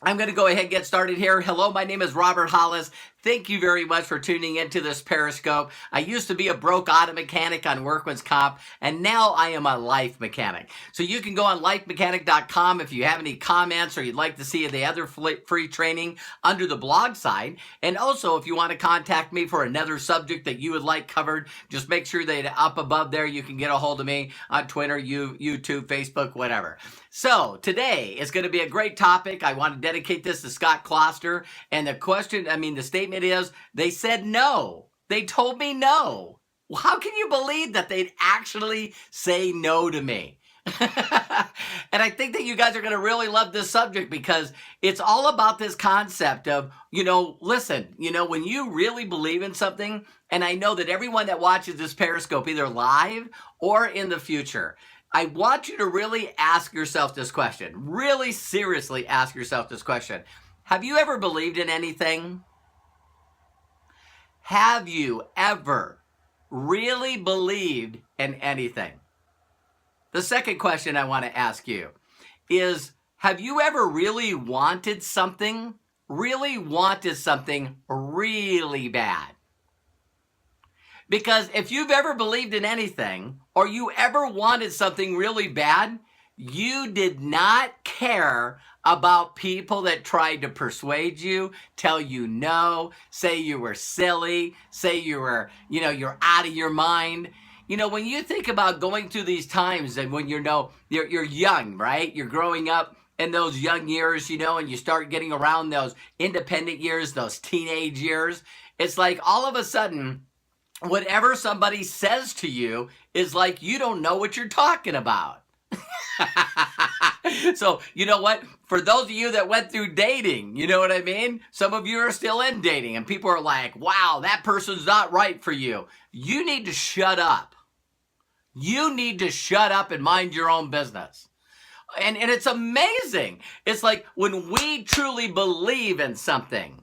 I'm going to go ahead and get started here. Hello, my name is Robert Hollis. Thank you very much for tuning into this Periscope. I used to be a broke auto mechanic on Workman's Comp, and now I am a life mechanic. So you can go on lifemechanic.com if you have any comments or you'd like to see the other free training under the blog side. And also, if you want to contact me for another subject that you would like covered, just make sure that up above there you can get a hold of me on Twitter, YouTube, Facebook, whatever. So today is going to be a great topic. I want to dedicate this to Scott Kloster. And the statement is, they said no. They told me no. Well, how can you believe that they'd actually say no to me? And I think that you guys are going to really love this subject because it's all about this concept of, listen, when you really believe in something, and I know that everyone that watches this Periscope, either live or in the future, I want you to really ask yourself this question, really seriously ask yourself this question. Have you ever believed in anything? Have you ever really believed in anything? The second question I want to ask you is, have you ever really wanted something really bad? Because if you've ever believed in anything or you ever wanted something really bad, you did not care about people that tried to persuade you, tell you no, say you were silly, say you were, you're out of your mind. When you think about going through these times and when you're young, right? You're growing up in those young years, and you start getting around those independent years, those teenage years. It's like all of a sudden, whatever somebody says to you is like you don't know what you're talking about. So, you know what? For those of you that went through dating, you know what I mean? Some of you are still in dating and people are like, wow, that person's not right for you. You need to shut up. You need to shut up and mind your own business. And it's amazing. It's like when we truly believe in something,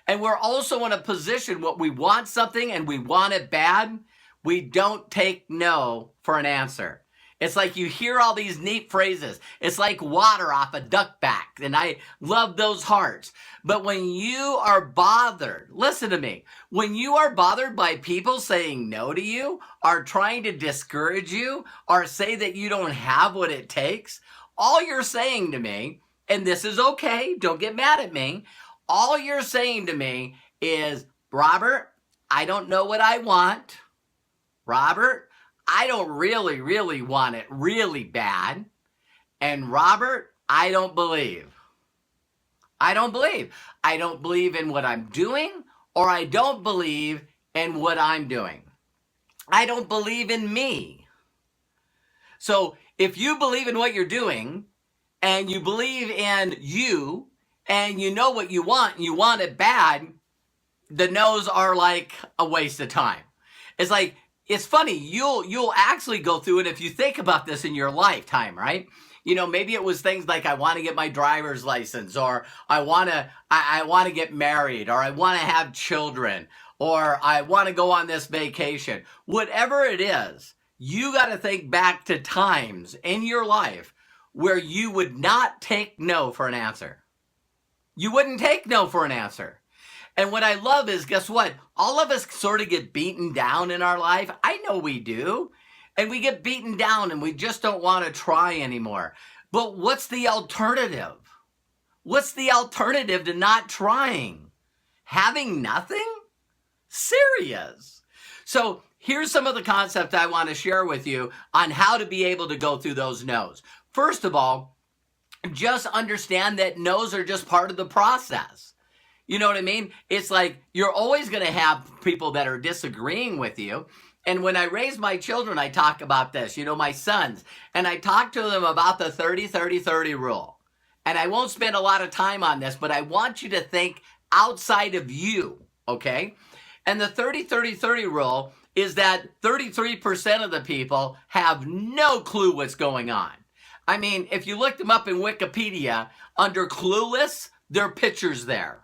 and we're also in a position where we want something and we want it bad, we don't take no for an answer. It's like you hear all these neat phrases. It's like water off a duck back, and I love those hearts. But when you are bothered, listen to me, when you are bothered by people saying no to you or trying to discourage you or say that you don't have what it takes, all you're saying to me, and this is okay, don't get mad at me, all you're saying to me is, Robert, I don't know what I want. Robert, I don't really want it really bad. And Robert, I don't believe. I don't believe in what I'm doing, or I don't believe in what I'm doing. I don't believe in me. So if you believe in what you're doing, and you believe in you, and you know what you want, and you want it bad, the no's are like a waste of time. It's like, it's funny, you'll actually go through it if you think about this in your lifetime, right? Maybe it was things like, I want to get my driver's license, or I want to get married, or I want to have children, or I want to go on this vacation. Whatever it is, you got to think back to times in your life where you would not take no for an answer. You wouldn't take no for an answer. And what I love is, guess what? All of us sort of get beaten down in our life. I know we do. And we get beaten down and we just don't want to try anymore. But what's the alternative? What's the alternative to not trying? Having nothing? Serious. So here's some of the concepts I want to share with you on how to be able to go through those no's. First of all, just understand that no's are just part of the process. You know what I mean? It's like you're always going to have people that are disagreeing with you. And when I raise my children, I talk about this, my sons, and I talk to them about the 30-30-30 rule. And I won't spend a lot of time on this, but I want you to think outside of you, okay? And the 30-30-30 rule is that 33% of the people have no clue what's going on. I mean, if you look them up in Wikipedia, under clueless, there are pictures there.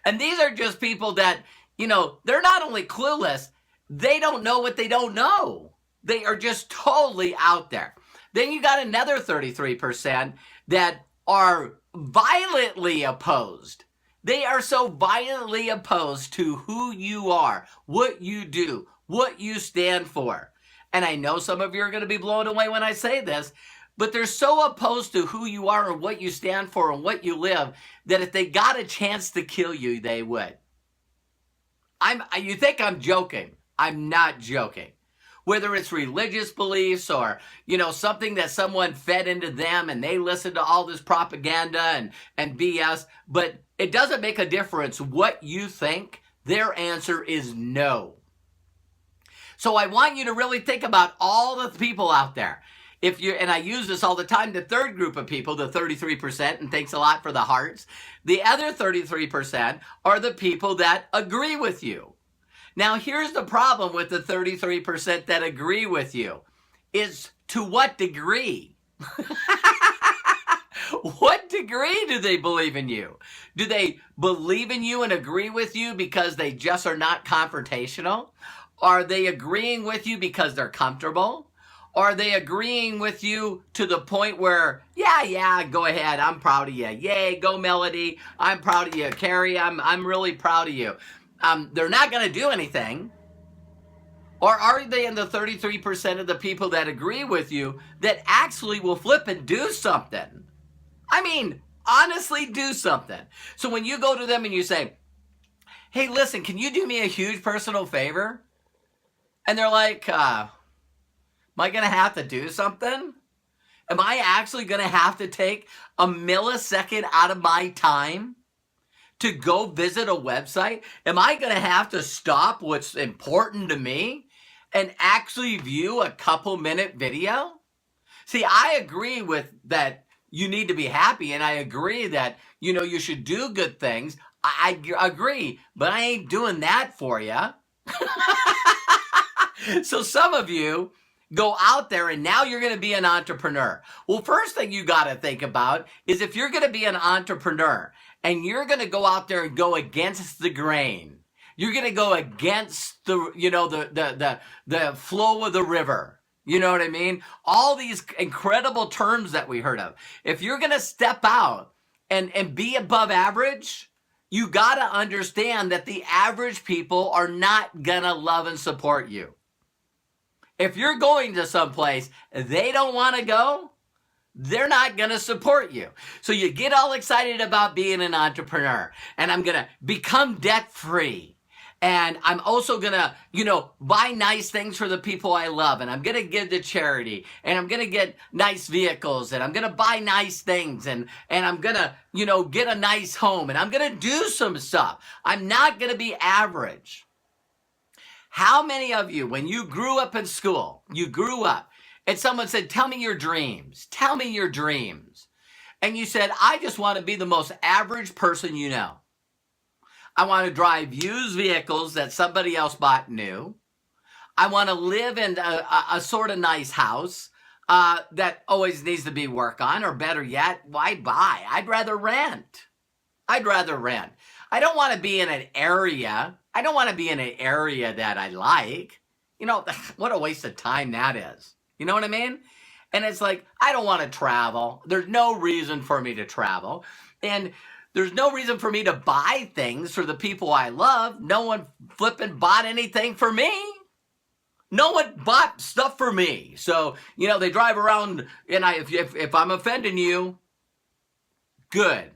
And these are just people that, they're not only clueless, they don't know what they don't know. They are just totally out there. Then you got another 33% that are violently opposed. They are so violently opposed to who you are, what you do, what you stand for. And I know some of you are going to be blown away when I say this, but they're so opposed to who you are and what you stand for and what you live that if they got a chance to kill you, they would. You think I'm joking? I'm not joking. Whether it's religious beliefs or, something that someone fed into them and they listen to all this propaganda and BS, but it doesn't make a difference what you think. Their answer is no. So I want you to really think about all the people out there. And I use this all the time, the third group of people, the 33%, and thanks a lot for the hearts. The other 33% are the people that agree with you. Now, here's the problem with the 33% that agree with you. Is to what degree? What degree do they believe in you? Do they believe in you and agree with you because they just are not confrontational? Are they agreeing with you because they're comfortable? Are they agreeing with you to the point where, yeah, go ahead, I'm proud of you. Yay, go Melody. I'm proud of you. Carrie, I'm really proud of you. They're not going to do anything. Or are they in the 33% of the people that agree with you that actually will flip and do something? I mean, honestly, do something. So when you go to them and you say, hey, listen, can you do me a huge personal favor? And they're like, am I going to have to do something? Am I actually going to have to take a millisecond out of my time to go visit a website? Am I going to have to stop what's important to me and actually view a couple-minute video? See, I agree with that you need to be happy, and I agree that, you should do good things. I agree, but I ain't doing that for you. So some of you go out there and now you're going to be an entrepreneur. Well, first thing you got to think about is if you're going to be an entrepreneur and you're going to go out there and go against the grain, you're going to go against the flow of the river. You know what I mean? All these incredible terms that we heard of. If you're going to step out and be above average, you got to understand that the average people are not going to love and support you. If you're going to someplace they don't want to go, they're not going to support you. So you get all excited about being an entrepreneur, and I'm going to become debt-free. And I'm also going to, buy nice things for the people I love. And I'm going to give to charity. And I'm going to get nice vehicles. And I'm going to buy nice things. And I'm going to, get a nice home. And I'm going to do some stuff. I'm not going to be average. How many of you, when you grew up in school, and someone said, tell me your dreams. Tell me your dreams. And you said, I just want to be the most average person you know. I want to drive used vehicles that somebody else bought new. I want to live in a sort of nice house that always needs to be worked on, or better yet, why buy? I'd rather rent. I don't want to be in an area. I don't want to be in an area that I like. What a waste of time that is. You know what I mean? And it's like, I don't want to travel. There's no reason for me to travel. And there's no reason for me to buy things for the people I love. No one flipping bought anything for me. No one bought stuff for me. So, they drive around, and if I'm offending you, good.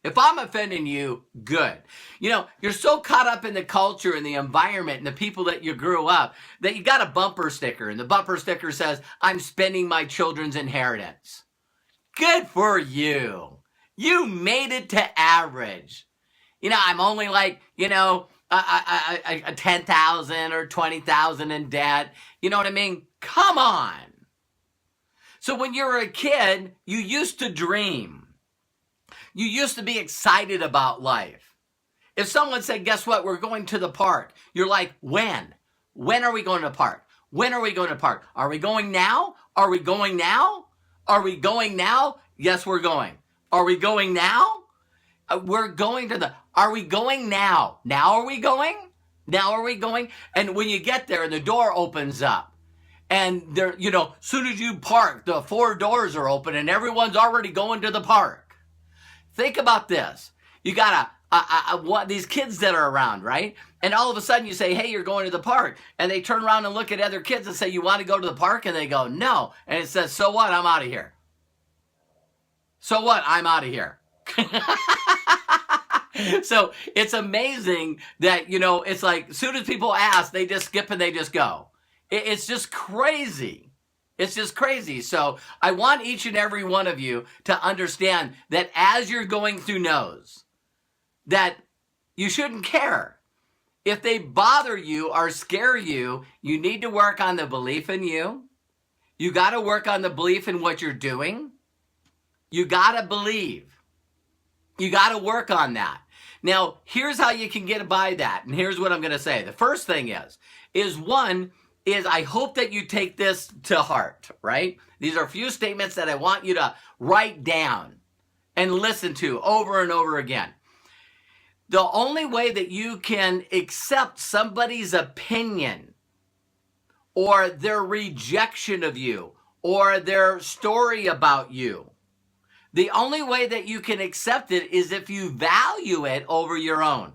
If I'm offending you, good. You're so caught up in the culture and the environment and the people that you grew up that you got a bumper sticker, and the bumper sticker says, I'm spending my children's inheritance. Good for you. You made it to average. I'm only like, a 10,000 or 20,000 in debt. You know what I mean? Come on. So when you were a kid, you used to dream. You used to be excited about life. If someone said, guess what? We're going to the park. You're like, when? When are we going to the park? When are we going to the park? Are we going now? Are we going now? Are we going now? Yes, we're going. Are we going now? We're going to are we going now? Now are we going? Now are we going? And when you get there and the door opens up And they're, soon as you park, the 4 doors are open and everyone's already going to the park. Think about this. You got these kids that are around, right? And all of a sudden you say, hey, you're going to the park. And they turn around and look at other kids and say, you want to go to the park? And they go, no. And it says, so what? I'm out of here. So what? I'm out of here. So it's amazing that, it's like as soon as people ask, they just skip and they just go. It's just crazy. It's just crazy. So I want each and every one of you to understand that as you're going through no's, that you shouldn't care. If they bother you or scare you, you need to work on the belief in you. You got to work on the belief in what you're doing. You got to believe. You got to work on that. Now, here's how you can get by that. And here's what I'm going to say. The first thing is I hope that you take this to heart, right? These are a few statements that I want you to write down and listen to over and over again. The only way that you can accept somebody's opinion or their rejection of you or their story about you, the only way that you can accept it is if you value it over your own.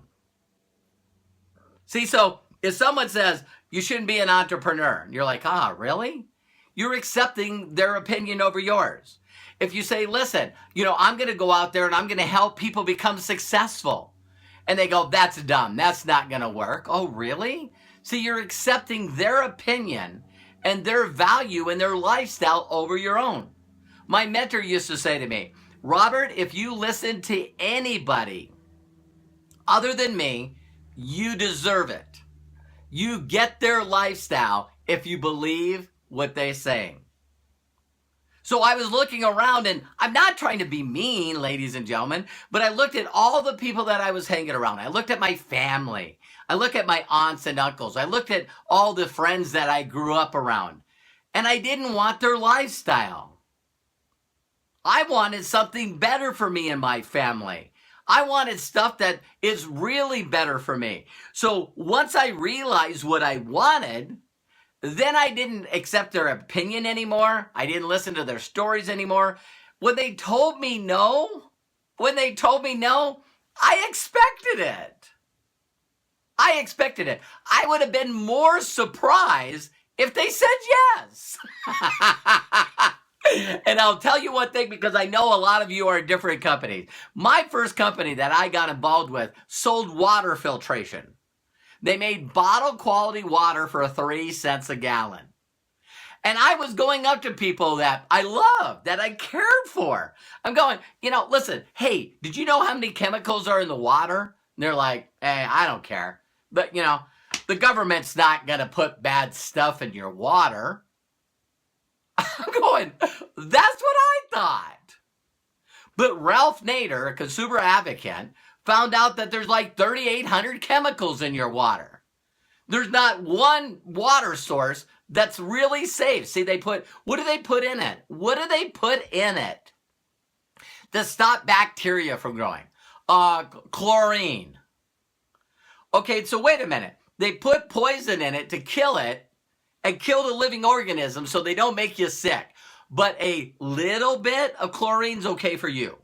See, so if someone says, you shouldn't be an entrepreneur, and you're like, really? You're accepting their opinion over yours. If you say, listen, I'm going to go out there and I'm going to help people become successful. And they go, that's dumb. That's not going to work. Oh, really? See, you're accepting their opinion and their value and their lifestyle over your own. My mentor used to say to me, Robert, if you listen to anybody other than me, you deserve it. You get their lifestyle if you believe what they're saying. So I was looking around, and I'm not trying to be mean, ladies and gentlemen, but I looked at all the people that I was hanging around. I looked at my family. I looked at my aunts and uncles. I looked at all the friends that I grew up around, and I didn't want their lifestyle. I wanted something better for me and my family. I wanted stuff that is really better for me. So once I realized what I wanted, then I didn't accept their opinion anymore. I didn't listen to their stories anymore. When they told me no, I expected it. I would have been more surprised if they said yes. And I'll tell you one thing, because I know a lot of you are in different companies. My first company that I got involved with sold water filtration. They made bottle quality water for 3 cents a gallon. And I was going up to people that I loved, that I cared for. I'm going, listen, hey, did you know how many chemicals are in the water? And they're like, hey, I don't care. But, the government's not going to put bad stuff in your water. I'm going, that's what I thought. But Ralph Nader, a consumer advocate, found out that there's like 3,800 chemicals in your water. There's not one water source that's really safe. See, what do they put in it? What do they put in it to stop bacteria from growing? Chlorine. Okay, so wait a minute. They put poison in it to kill it and kill the living organism so they don't make you sick. But a little bit of chlorine's okay for you.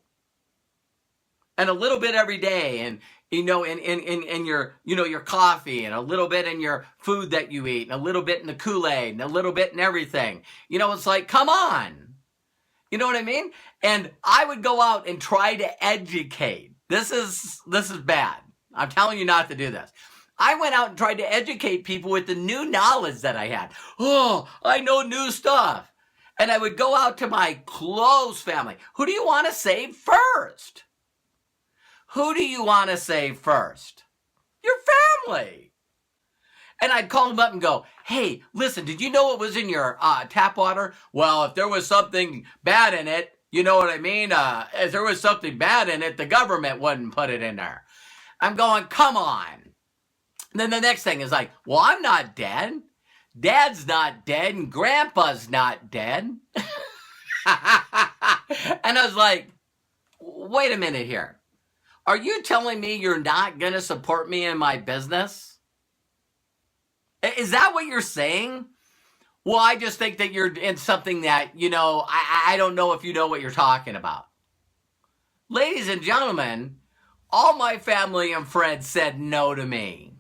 And a little bit every day, and in your your coffee, and a little bit in your food that you eat, and a little bit in the Kool-Aid, and a little bit in everything. It's like, come on. You know what I mean? And I would go out and try to educate. This is bad. I'm telling you not to do this. I went out and tried to educate people with the new knowledge that I had. Oh, I know new stuff. And I would go out to my close family. Who do you want to save first? Who do you want to save first? Your family. And I'd call them up and go, hey, listen, did you know what was in your tap water? Well, if there was something bad in it, you know what I mean? If there was something bad in it, the government wouldn't put it in there. I'm going, come on. And then the next thing is like, well, I'm not dead. Dad's not dead, and Grandpa's not dead. And I was like, wait a minute here. Are you telling me you're not going to support me in my business? Is that what you're saying? Well, I just think that you're in something that, I don't know if you know what you're talking about. Ladies and gentlemen, all my family and friends said no to me.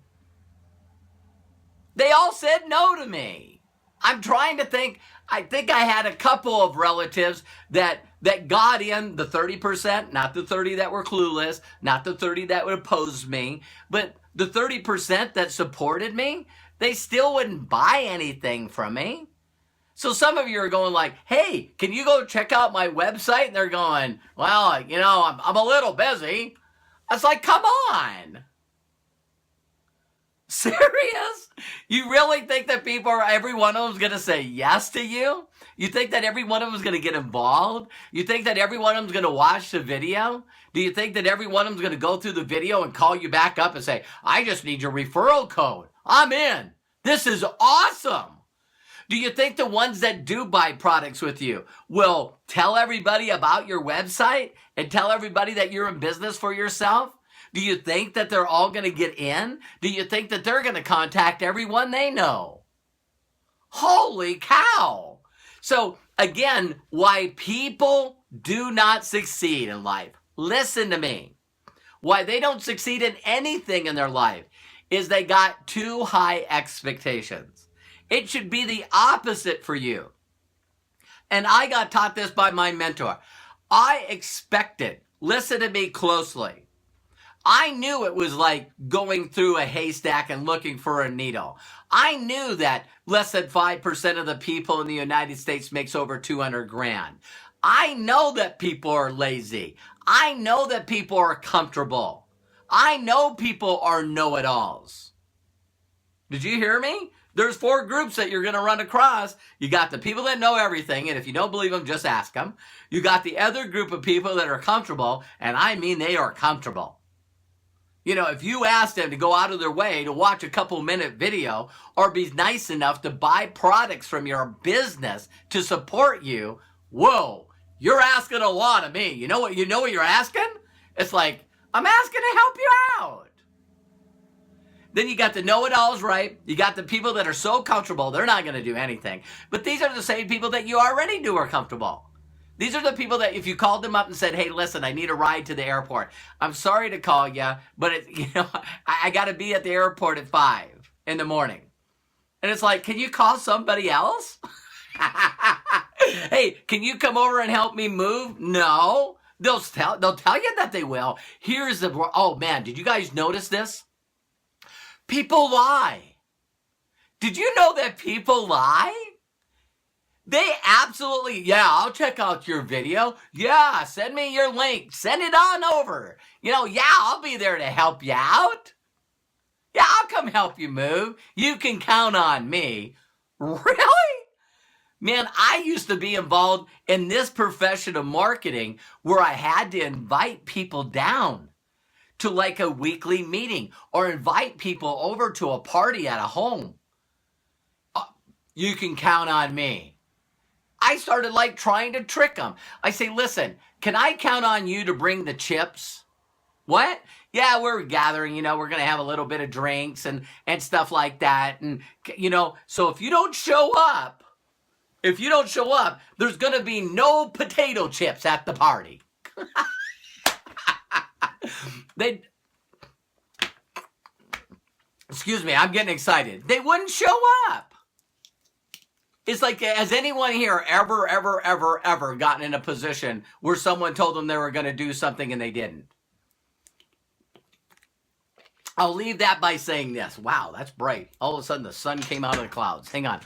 They all said no to me. I'm trying to think. I think I had a couple of relatives that got in the 30%, not the 30 that were clueless, not the 30 that would oppose me, but the 30% that supported me, they still wouldn't buy anything from me. So some of you are going like, hey, can you go check out my website? And they're going, well, I'm a little busy. I was like, come on. Serious? You really think that every one of them is going to say yes to you? You think that every one of them is going to get involved? You think that every one of them is going to watch the video? Do you think that every one of them is going to go through the video and call you back up and say, I just need your referral code. I'm in. This is awesome. Do you think the ones that do buy products with you will tell everybody about your website and tell everybody that you're in business for yourself? Do you think that they're all going to get in? Do you think that they're going to contact everyone they know? Holy cow. So again, why people do not succeed in life. Listen to me. Why they don't succeed in anything in their life is they got too high expectations. It should be the opposite for you. And I got taught this by my mentor. I expected, listen to me closely. I knew it was like going through a haystack and looking for a needle. I knew that less than 5% of the people in the United States makes over 200 grand. I know that people are lazy. I know that people are comfortable. I know people are know-it-alls. Did you hear me? There's 4 groups that you're going to run across. You got the people that know everything, and if you don't believe them, just ask them. You got the other group of people that are comfortable, and I mean they are comfortable. If you ask them to go out of their way to watch a couple-minute video or be nice enough to buy products from your business to support you, whoa, you're asking a lot of me. You know what you're asking? It's like, I'm asking to help you out. Then you got the know-it-alls, right? You got the people that are so comfortable, they're not going to do anything. But these are the same people that you already do are comfortable. These are the people that if you called them up and said, hey, listen, I need a ride to the airport. I'm sorry to call you, but I got to be at the airport at 5 in the morning. And it's like, can you call somebody else? Hey, can you come over and help me move? No. They'll tell you that they will. Oh man, did you guys notice this? People lie. Did you know that people lie? They absolutely, yeah, I'll check out your video. Yeah, send me your link. Send it on over. Yeah, I'll be there to help you out. Yeah, I'll come help you move. You can count on me. Really? Man, I used to be involved in this profession of marketing where I had to invite people down to like a weekly meeting or invite people over to a party at a home. You can count on me. I started like trying to trick them. I say, listen, can I count on you to bring the chips? What? Yeah, we're gathering, we're going to have a little bit of drinks and stuff like that. And, so if you don't show up, there's going to be no potato chips at the party. Excuse me, I'm getting excited. They wouldn't show up. It's like, has anyone here ever gotten in a position where someone told them they were going to do something and they didn't? I'll leave that by saying this. Wow, that's bright. All of a sudden, the sun came out of the clouds. Hang on.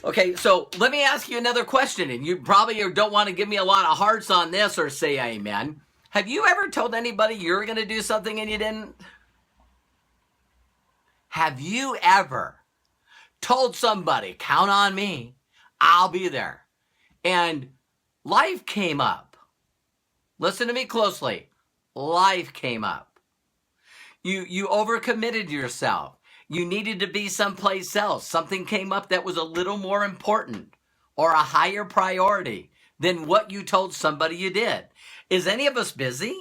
Okay, so let me ask you another question, and you probably don't want to give me a lot of hearts on this or say amen. Have you ever told anybody you're going to do something and you didn't? Have you ever told somebody, count on me, I'll be there, and life came up? Listen to me closely. Life came up. You overcommitted yourself. You needed to be someplace else. Something came up that was a little more important or a higher priority than what you told somebody you did. Is any of us busy?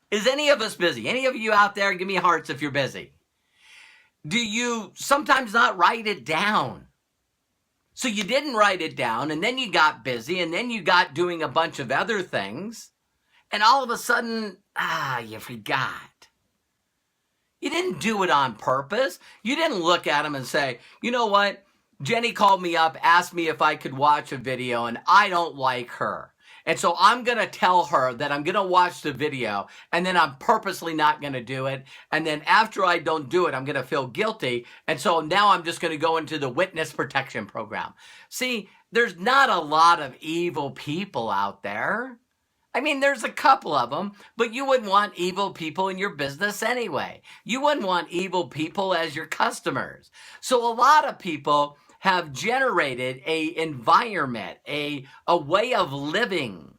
Is any of us busy? Any of you out there, give me hearts if you're busy. Do you sometimes not write it down? So you didn't write it down, and then you got busy, and then you got doing a bunch of other things, and all of a sudden, you forgot. You didn't do it on purpose. You didn't look at them and say, you know what? Jenny called me up, asked me if I could watch a video, and I don't like her. And so I'm going to tell her that I'm going to watch the video, and then I'm purposely not going to do it. And then after I don't do it, I'm going to feel guilty. And so now I'm just going to go into the witness protection program. See, there's not a lot of evil people out there. I mean, there's a couple of them, but you wouldn't want evil people in your business anyway. You wouldn't want evil people as your customers. So a lot of people have generated a environment, a way of living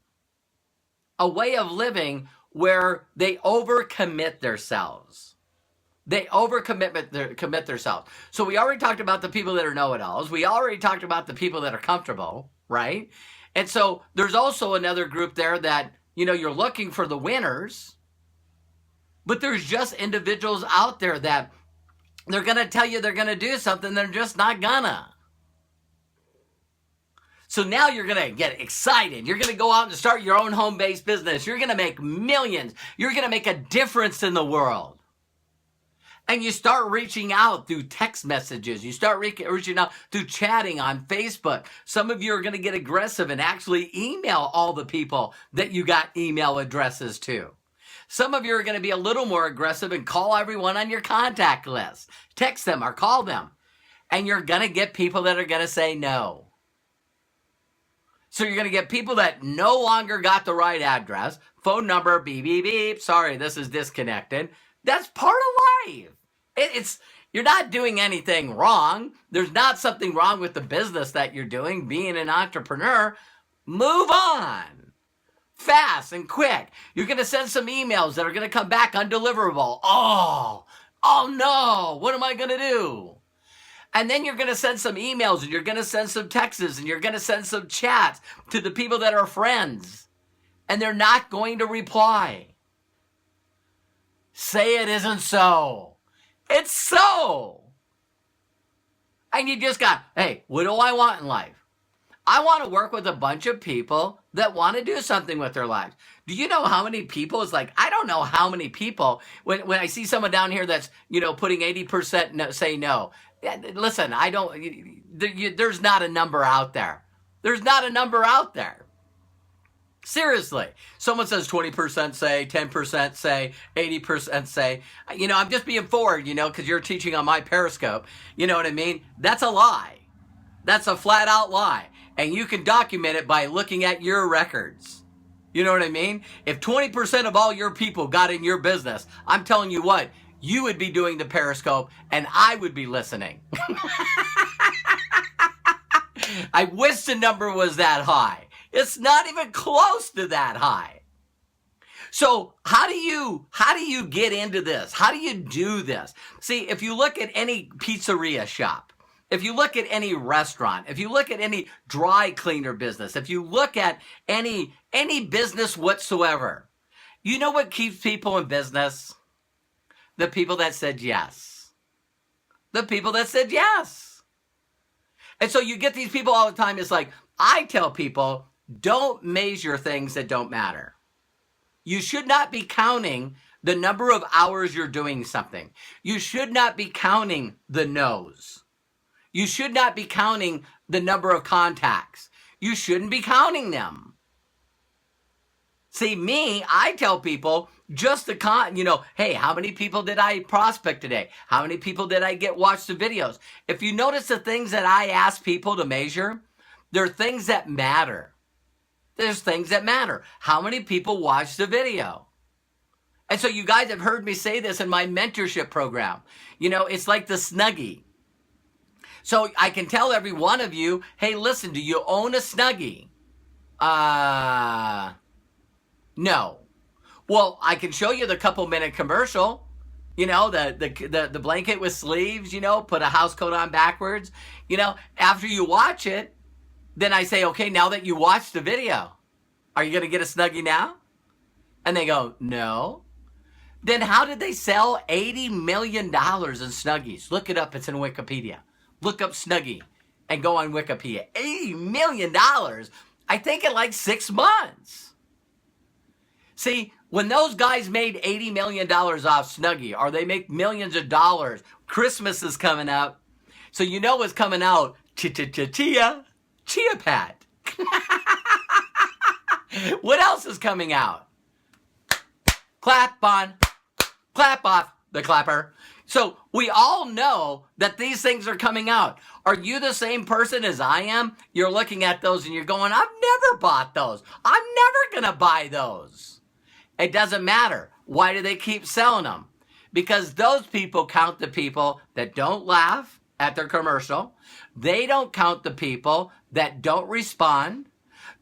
where they overcommit themselves. They commit themselves. So we already talked about the people that are know-it-alls. We already talked about the people that are comfortable, right? And so there's also another group there that, you're looking for the winners, but there's just individuals out there that they're going to tell you they're going to do something, they're just not gonna. So now you're going to get excited. You're going to go out and start your own home-based business. You're going to make millions. You're going to make a difference in the world. And you start reaching out through text messages. You start reaching out through chatting on Facebook. Some of you are going to get aggressive and actually email all the people that you got email addresses to. Some of you are going to be a little more aggressive and call everyone on your contact list. Text them or call them. And you're going to get people that are going to say no. So you're going to get people that no longer got the right address, phone number, beep, beep, beep. Sorry, this is disconnected. That's part of life. You're not doing anything wrong. There's not something wrong with the business that you're doing, being an entrepreneur. Move on. Fast and quick. You're going to send some emails that are going to come back undeliverable. Oh no, what am I going to do? And then you're going to send some emails, and you're going to send some texts, and you're going to send some chats to the people that are friends. And they're not going to reply. Say it isn't so. It's so. And you just got, hey, what do I want in life? I want to work with a bunch of people that want to do something with their lives. Do you know how many people? It's like, I don't know how many people, when I see someone down here that's, putting 80% no, say no. Listen, there's not a number out there. There's not a number out there. Seriously. Someone says 20% say, 10% say, 80% say. I'm just being forward, because you're teaching on my Periscope. You know what I mean? That's a lie. That's a flat out lie. And you can document it by looking at your records. You know what I mean? If 20% of all your people got in your business, I'm telling you what, you would be doing the Periscope and I would be listening. I wish the number was that high. It's not even close to that high. So how do you get into this? How do you do this? See, if you look at any pizzeria shop, if you look at any restaurant, if you look at any dry cleaner business, if you look at any business whatsoever, you know what keeps people in business? The people that said yes. The people that said yes. And so you get these people all the time. It's like, I tell people, don't measure things that don't matter. You should not be counting the number of hours you're doing something. You should not be counting the no's. You should not be counting the number of contacts. You shouldn't be counting them. See, I tell people just hey, how many people did I prospect today? How many people did I watch the videos? If you notice the things that I ask people to measure, they're things that matter. There's things that matter. How many people watch the video? And so you guys have heard me say this in my mentorship program. It's like the Snuggie. So I can tell every one of you, hey, listen, do you own a Snuggie? No. Well, I can show you the couple-minute commercial. The blanket with sleeves, put a house coat on backwards. After you watch it, then I say, okay, now that you watched the video, are you going to get a Snuggie now? And they go, no. Then how did they sell $80 million in Snuggies? Look it up. It's in Wikipedia. Look up Snuggie. and go on Wikipedia. $80 million, I think in like 6 months. See, when those guys made $80 million off Snuggie, or they make millions of dollars, Christmas is coming up. So you know what's coming out? Chia Pet. What else is coming out? Clap on, clap off the clapper. So we all know that these things are coming out. Are you the same person as I am? You're looking at those and you're going, I've never bought those. I'm never going to buy those. It doesn't matter. Why do they keep selling them? Because those people count the people that don't laugh at their commercial. They don't count the people that don't respond.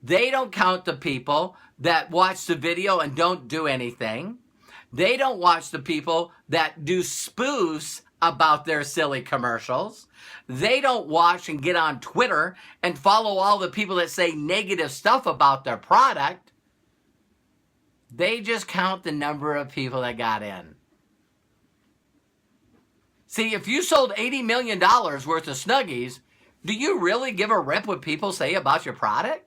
They don't count the people that watch the video and don't do anything. They don't watch the people that do spoofs about their silly commercials. They don't watch and get on Twitter and follow all the people that say negative stuff about their product. They just count the number of people that got in. See, if you sold $80 million worth of Snuggies, do you really give a rip what people say about your product?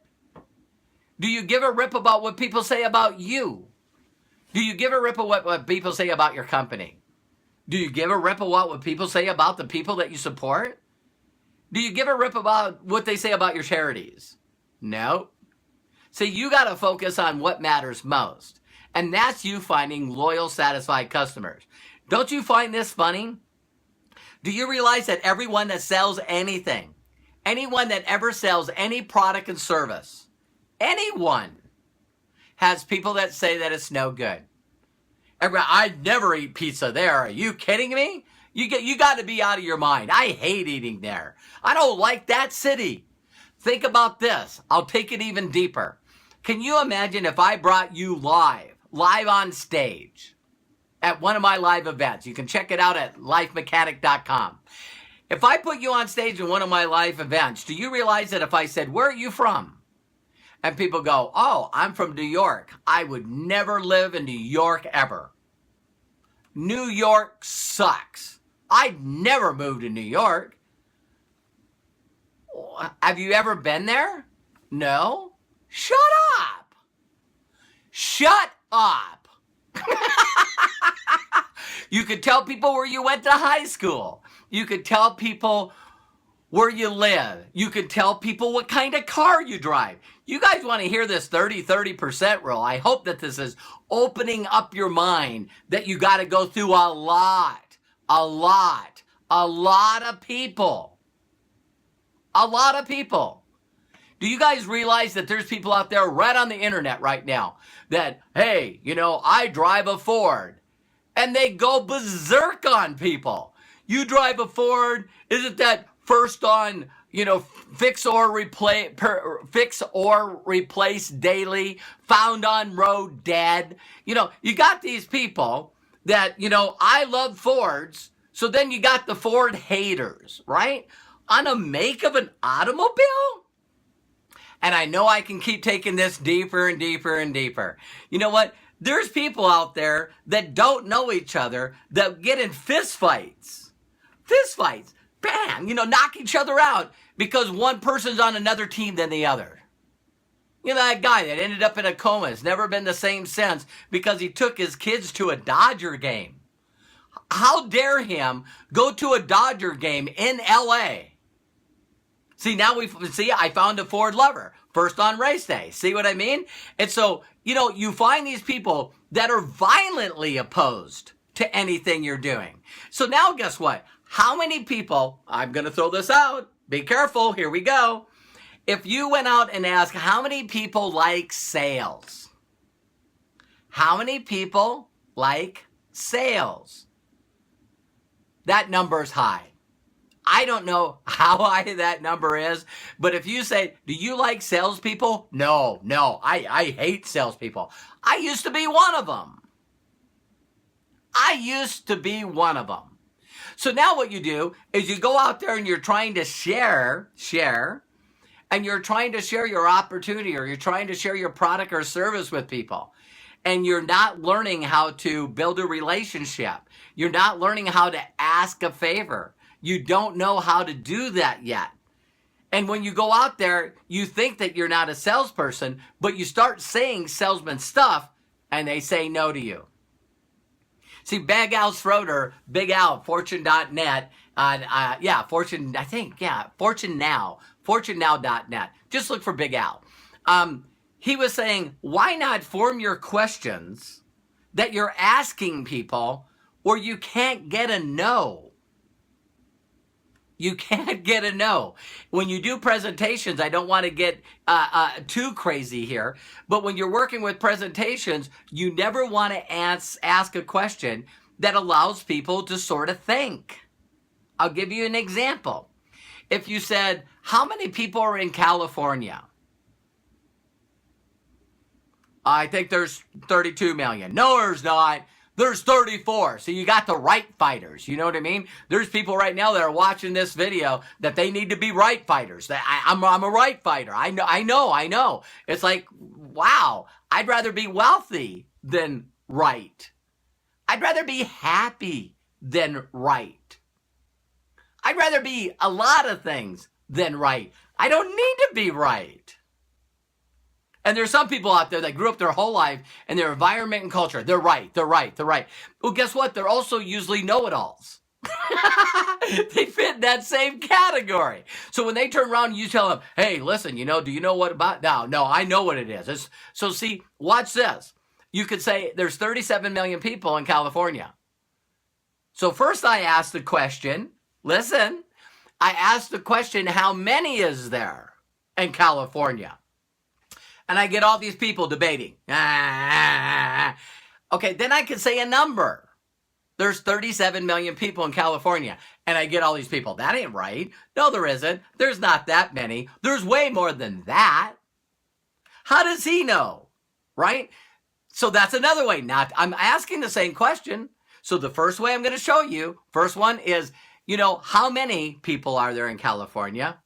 Do you give a rip about what people say about you? Do you give a rip of what people say about your company? Do you give a rip about what people say about the people that you support? Do you give a rip about what they say about your charities? No. See, you got to focus on what matters most. And that's you finding loyal, satisfied customers. Don't you find this funny? Do you realize that everyone that sells anything, anyone that ever sells any product and service, anyone has people that say that it's no good? I'd never eat pizza there. Are you kidding me? You got to be out of your mind. I hate eating there. I don't like that city. Think about this. I'll take it even deeper. Can you imagine if I brought you live on stage at one of my live events? You can check it out at lifemechanic.com. If I put you on stage in one of my live events, do you realize that if I said, where are you from? And people go, oh, I'm from New York. I would never live in New York ever. New York sucks. I'd never move to New York. Have you ever been there? No? Shut up. Shut up. You could tell people where you went to high school. You could tell people where you live. You could tell people what kind of car you drive. You guys want to hear this 30% rule. I hope that this is opening up your mind that you got to go through a lot of people. A lot of people. Do you guys realize that there's people out there right on the internet right now that, hey, I drive a Ford, and they go berserk on people. You drive a Ford, isn't that first on, fix or replace daily, found on road dead? You got these people that, I love Fords, so then you got the Ford haters, right? On a make of an automobile? And I know I can keep taking this deeper and deeper and deeper. You know what? There's people out there that don't know each other that get in fist fights. Fist fights. Bam! Knock each other out because one person's on another team than the other. That guy that ended up in a coma has never been the same since because he took his kids to a Dodger game. How dare him go to a Dodger game in L.A.? See, I found a Ford lover. First on race day. See what I mean? And so, you find these people that are violently opposed to anything you're doing. So now guess what? How many people, I'm going to throw this out. Be careful. Here we go. If you went out and asked how many people like sales? How many people like sales? That number's high. I don't know how high that number is, but if you say, do you like salespeople? No, I hate salespeople. I used to be one of them. So now what you do is you go out there and you're trying to share, and you're trying to share your opportunity, or you're trying to share your product or service with people. And you're not learning how to build a relationship. You're not learning how to ask a favor. You don't know how to do that yet. And when you go out there, you think that you're not a salesperson, but you start saying salesman stuff and they say no to you. See, Big Al Schroeder, Big Al, Fortune.net, FortuneNow.net. Just look for Big Al. He was saying, why not form your questions that you're asking people where you can't get a no? You can't get a no. When you do presentations, I don't want to get too crazy here, but when you're working with presentations, you never want to ask a question that allows people to sort of think. I'll give you an example. If you said, how many people are in California? I think there's 32 million. No, there's not. There's 34. So you got the right fighters. You know what I mean? There's people right now that are watching this video that they need to be right fighters. I'm a right fighter. I know. It's like, wow, I'd rather be wealthy than right. I'd rather be happy than right. I'd rather be a lot of things than right. I don't need to be right. And there's some people out there that grew up their whole life in their environment and culture. They're right. Well, guess what? They're also usually know-it-alls. They fit in that same category. So when they turn around and you tell them, hey, listen, do you know what about now? No, I know what it is. So see, watch this. You could say there's 37 million people in California. So first I asked the question, listen, I asked the question, how many is there in California? And I get all these people debating. Okay, then I could say a number. There's 37 million people in California. And I get all these people. That ain't right. No, there isn't. There's not that many. There's way more than that. How does he know? Right? So that's another way. I'm asking the same question. So the first way I'm going to show you, first one is, how many people are there in California?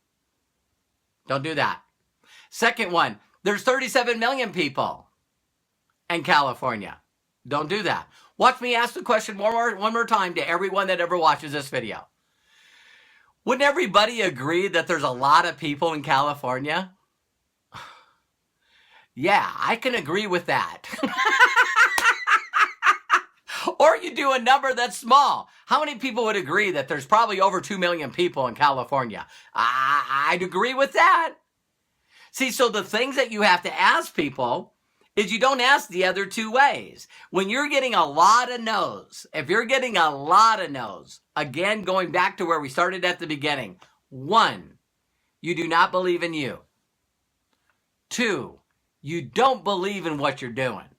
Don't do that. Second one, there's 37 million people in California. Don't do that. Watch me ask the question one more time to everyone that ever watches this video. Wouldn't everybody agree that there's a lot of people in California? Yeah, I can agree with that. Or you do a number that's small. How many people would agree that there's probably over 2 million people in California? I'd agree with that. See, so the things that you have to ask people is you don't ask the other two ways. When you're getting a lot of no's, if you're getting a lot of no's, again, going back to where we started at the beginning, 1, you do not believe in you. 2, you don't believe in what you're doing.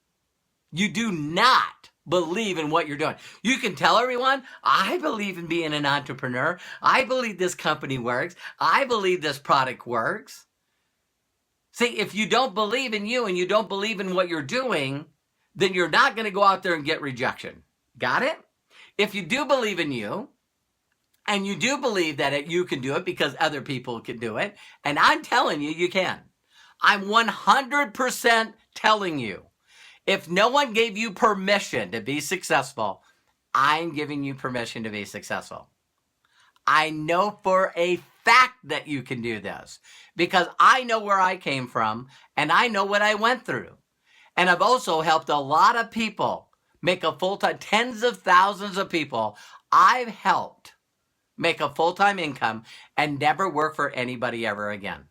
You do not believe in what you're doing. You can tell everyone, I believe in being an entrepreneur. I believe this company works. I believe this product works. See, if you don't believe in you and you don't believe in what you're doing, then you're not going to go out there and get rejection. Got it? If you do believe in you, and you do believe that you can do it because other people can do it, and I'm telling you, you can. I'm 100% telling you, if no one gave you permission to be successful, I'm giving you permission to be successful. I know for a fact that you can do this because I know where I came from and I know what I went through. And I've also helped a lot of people make a full-time, tens of thousands of people I've helped make a full-time income and never work for anybody ever again.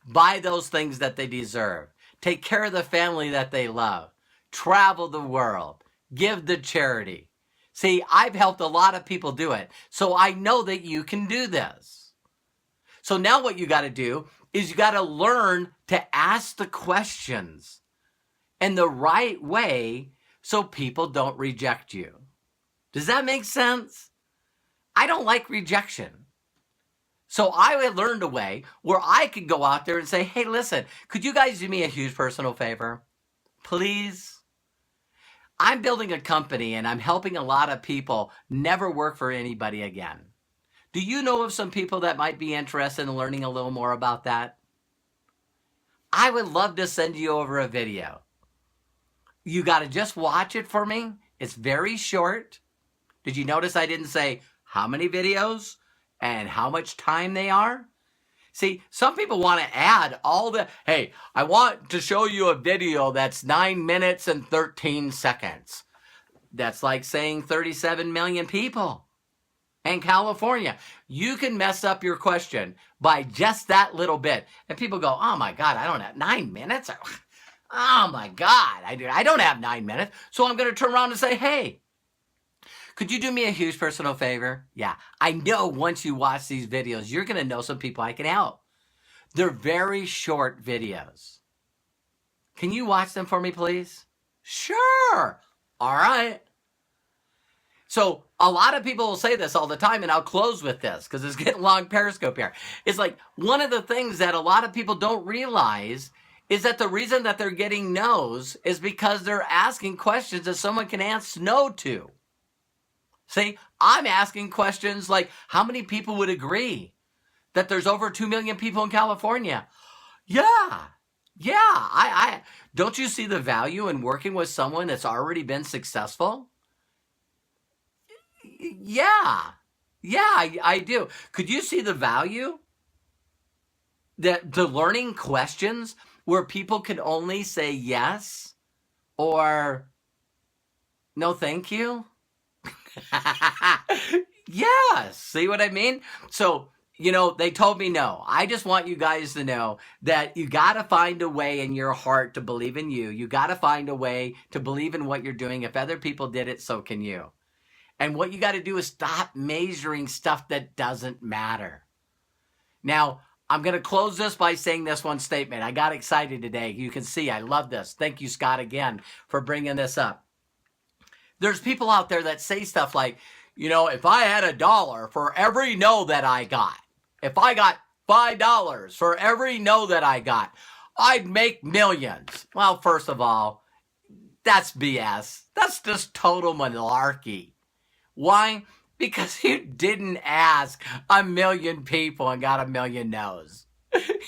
Buy those things that they deserve. Take care of the family that they love. Travel the world. Give to charity. See, I've helped a lot of people do it, so I know that you can do this. So now what you got to do is you got to learn to ask the questions in the right way so people don't reject you. Does that make sense? I don't like rejection. So I learned a way where I could go out there and say, hey, listen, could you guys do me a huge personal favor? Please? I'm building a company and I'm helping a lot of people never work for anybody again. Do you know of some people that might be interested in learning a little more about that? I would love to send you over a video. You got to just watch it for me. It's very short. Did you notice I didn't say how many videos and how much time they are? See, some people want to add all the, hey, I want to show you a video that's 9 minutes and 13 seconds. That's like saying 37 million people in California. You can mess up your question by just that little bit. And people go, oh my God, I don't have 9 minutes. Oh my God, I don't have 9 minutes. So I'm going to turn around and say, hey, could you do me a huge personal favor? Yeah, I know once you watch these videos, you're going to know some people I can help. They're very short videos. Can you watch them for me, please? Sure. All right. So a lot of people will say this all the time, and I'll close with this because it's getting long Periscope here. It's like one of the things that a lot of people don't realize is that the reason that they're getting no's is because they're asking questions that someone can answer no to. See, I'm asking questions like, how many people would agree that there's over 2 million people in California? Yeah. I don't you see the value in working with someone that's already been successful? Yeah, I do. Could you see the value that the learning questions where people can only say yes or no thank you? Yes, see what I mean? So, they told me no. I just want you guys to know that you got to find a way in your heart to believe in you. You got to find a way to believe in what you're doing. If other people did it, so can you. And what you got to do is stop measuring stuff that doesn't matter. Now, I'm going to close this by saying this one statement. I got excited today. You can see I love this. Thank you, Scott, again, for bringing this up. There's people out there that say stuff like, if I had $1 for every no that I got, if I got $5 for every no that I got, I'd make millions. Well, first of all, that's BS. That's just total malarkey. Why? Because you didn't ask 1 million people and got 1 million no's.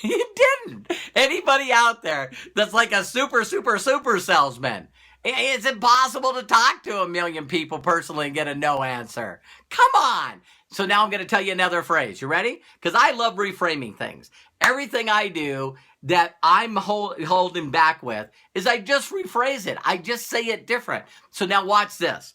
You didn't. Anybody out there that's like a super salesman, it's impossible to talk to 1 million people personally and get a no answer. Come on. So now I'm going to tell you another phrase. You ready? Because I love reframing things. Everything I do that I'm holding back with is I just rephrase it. I just say it different. So now watch this.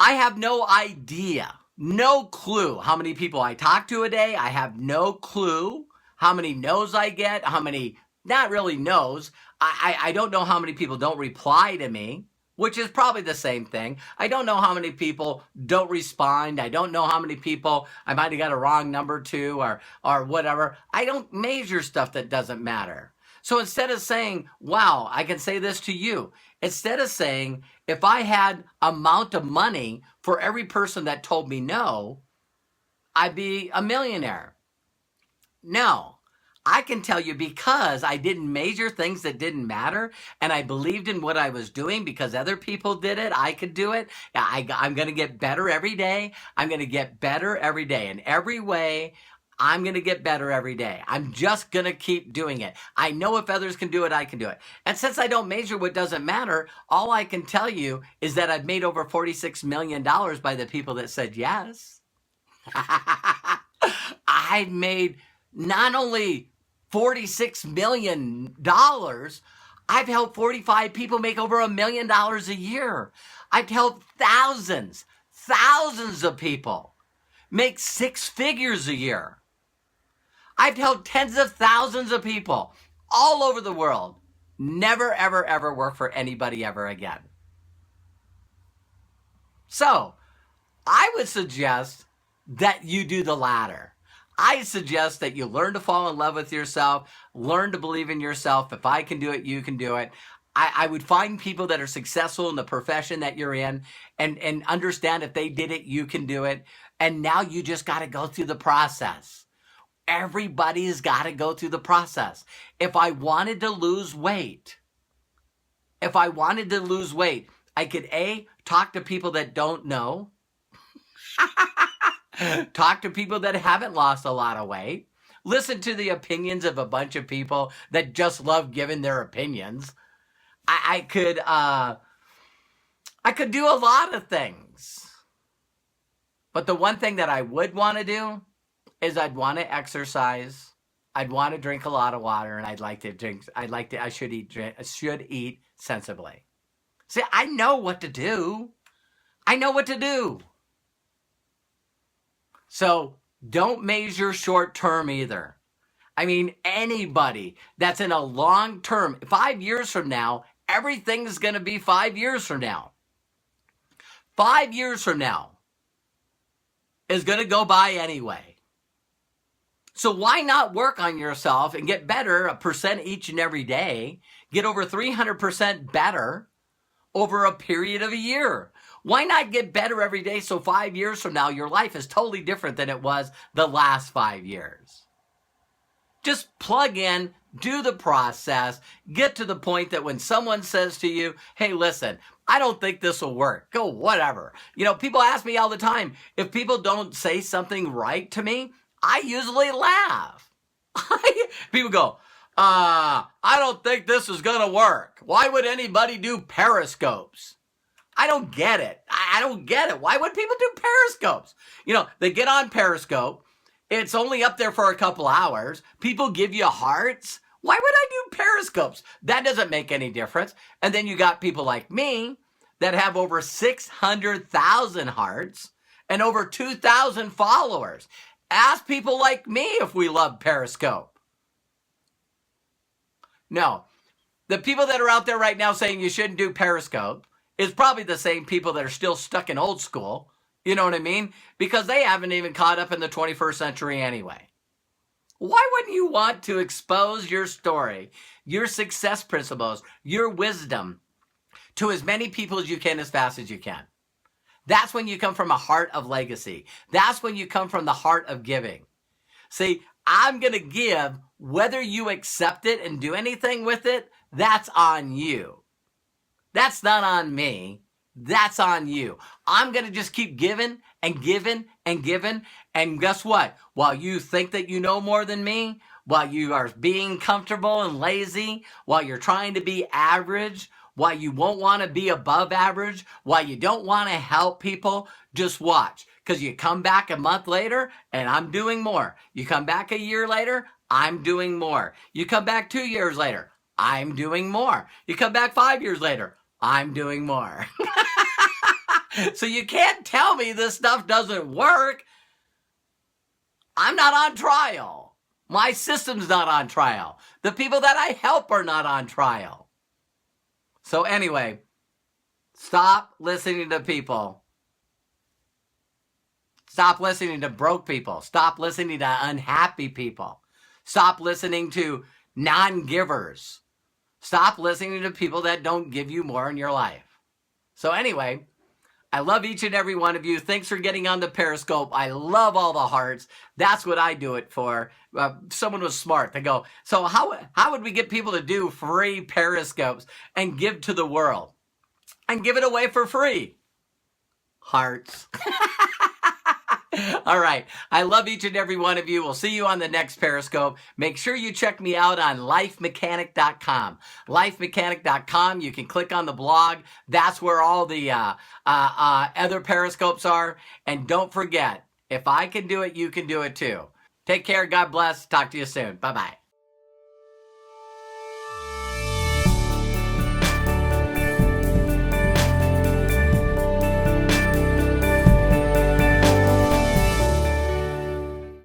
I have no idea, no clue how many people I talk to a day. I have no clue how many no's I get, how many, not really no's. I don't know how many people don't reply to me, which is probably the same thing. I don't know how many people don't respond. I don't know how many people I might have got a wrong number to or whatever. I don't measure stuff that doesn't matter. So instead of saying, wow, I can say this to you, instead of saying, if I had amount of money for every person that told me no, I'd be a millionaire. No, I can tell you because I didn't measure things that didn't matter and I believed in what I was doing because other people did it, I could do it. I'm going to get better every day. I'm going to get better every day. In every way, I'm going to get better every day. I'm just going to keep doing it. I know if others can do it, I can do it. And since I don't measure what doesn't matter, all I can tell you is that I've made over $46 million by the people that said yes. I made not only $46 million, I've helped 45 people make over $1 million a year. I've helped thousands of people make 6 figures a year. I've helped tens of thousands of people all over the world never, ever work for anybody ever again. So, I would suggest that you do the latter. I suggest that you learn to fall in love with yourself, learn to believe in yourself. If I can do it, you can do it. I would find people that are successful in the profession that you're in and understand if they did it, you can do it. And now you just got to go through the process. Everybody's got to go through the process. If I wanted to lose weight, I could A, talk to people that don't know, talk to people that haven't lost a lot of weight, listen to the opinions of a bunch of people that just love giving their opinions. I could do a lot of things. But the one thing that I would want to do is I'd want to exercise. I'd want to drink a lot of water, and I should eat sensibly. See, I know what to do. I know what to do. So don't measure short term either. I mean, anybody that's in a long term, 5 years from now, everything's going to be 5 years from now. 5 years from now is going to go by anyway. So why not work on yourself and get better 1% each and every day, get over 300% better over a period of a year? Why not get better every day so 5 years from now your life is totally different than it was the last 5 years? Just plug in, do the process, get to the point that when someone says to you, hey, listen, I don't think this will work. Go, whatever. You know, people ask me all the time, if people don't say something right to me, I usually laugh. People go, I don't think this is going to work. Why would anybody do periscopes? I don't get it. I don't get it. Why would people do periscopes? You know, they get on Periscope. It's only up there for a couple hours. People give you hearts. Why would I do periscopes? That doesn't make any difference. And then you got people like me that have over 600,000 hearts and over 2,000 followers. Ask people like me if we love Periscope. No. The people that are out there right now saying you shouldn't do Periscope is probably the same people that are still stuck in old school. You know what I mean? Because they haven't even caught up in the 21st century anyway. Why wouldn't you want to expose your story, your success principles, your wisdom to as many people as you can as fast as you can? That's when you come from a heart of legacy. That's when you come from the heart of giving. See, I'm going to give, whether you accept it and do anything with it, that's on you. That's not on me. That's on you. I'm going to just keep giving and giving and giving. And guess what? While you think that you know more than me, while you are being comfortable and lazy, while you're trying to be average, while you won't want to be above average, while you don't want to help people, just watch. Because you come back a month later and I'm doing more. You come back a year later, I'm doing more. You come back 2 years later, I'm doing more. You come back 5 years later, I'm doing more. So you can't tell me this stuff doesn't work. I'm not on trial. My system's not on trial. The people that I help are not on trial. So anyway, stop listening to people. Stop listening to broke people. Stop listening to unhappy people. Stop listening to non-givers. Stop listening to people that don't give you more in your life. So anyway, I love each and every one of you. Thanks for getting on the Periscope. I love all the hearts. That's what I do it for. Someone was smart. They go, so how would we get people to do free Periscopes and give to the world? And give it away for free. Hearts. All right. I love each and every one of you. We'll see you on the next Periscope. Make sure you check me out on lifemechanic.com. Lifemechanic.com. You can click on the blog. That's where all the other Periscopes are. And don't forget, if I can do it, you can do it too. Take care. God bless. Talk to you soon. Bye-bye.